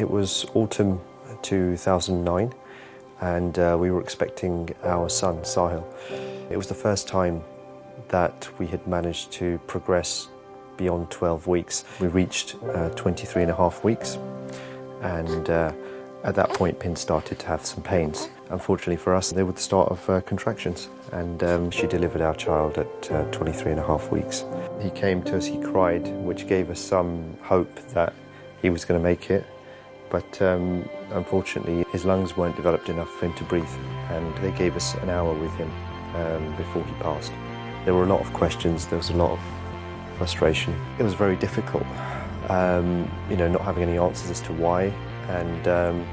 It was autumn 2009 and we were expecting our son, Sahil. It was the first time that we had managed to progress beyond 12 weeks. We reached 23 and a half weeks, and at that point Pinz started to have some pains. Unfortunately for us, they were the start of contractions, and she delivered our child at 23 and a half weeks. He came to us, he cried, which gave us some hope that he was going to make it. But unfortunately, his lungs weren't developed enough for him to breathe, and they gave us an hour with him before he passed. There were a lot of questions, there was a lot of frustration. It was very difficult, not having any answers as to why, and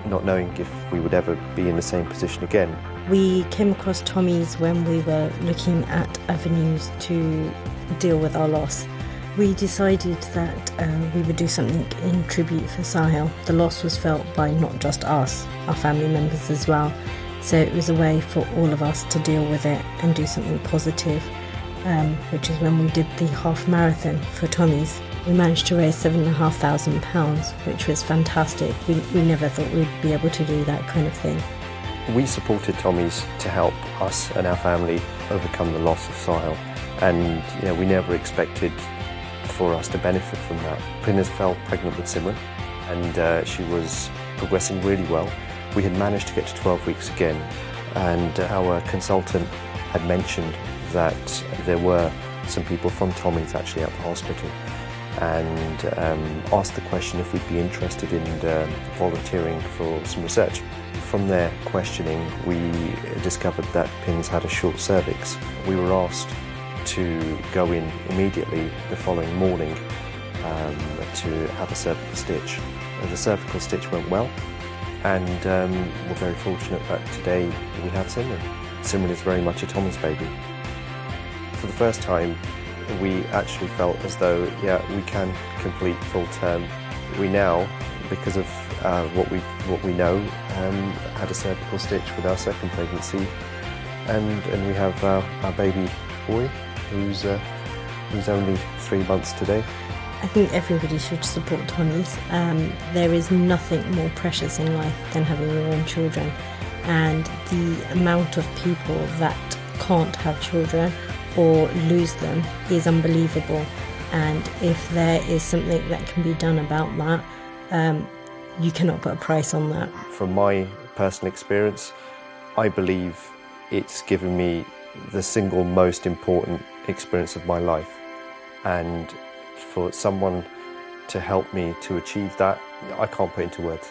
not knowing if we would ever be in the same position again. We came across Tommy's when we were looking at avenues to deal with our loss. We decided that we would do something in tribute for Sahil. The loss was felt by not just us, our family members as well. So it was a way for all of us to deal with it and do something positive, which is when we did the half marathon for Tommy's. We managed to raise £7,500, which was fantastic. We never thought we'd be able to do that kind of thing. We supported Tommy's to help us and our family overcome the loss of Sahil, and we never expected for us to benefit from that. Pinz fell pregnant with Simran, and she was progressing really well. We had managed to get to 12 weeks again, and our consultant had mentioned that there were some people from Tommy's actually at the hospital, and asked the question if we'd be interested in volunteering for some research. From their questioning, we discovered that Pinz had a short cervix. We were asked to go in immediately the following morning to have a cervical stitch. The cervical stitch went well, and we're very fortunate that today we have Simran. Simran is very much a Tommy's baby. For the first time, we actually felt as though, we can complete full term. We now, because of what we know, had a cervical stitch with our second pregnancy, and we have our baby boy, who's only 3 months today. I think everybody should support Tommy's. There is nothing more precious in life than having your own children, and the amount of people that can't have children or lose them is unbelievable. And if there is something that can be done about that, you cannot put a price on that. From my personal experience, I believe it's given me the single most important experience of my life, and for someone to help me to achieve that, I can't put into words.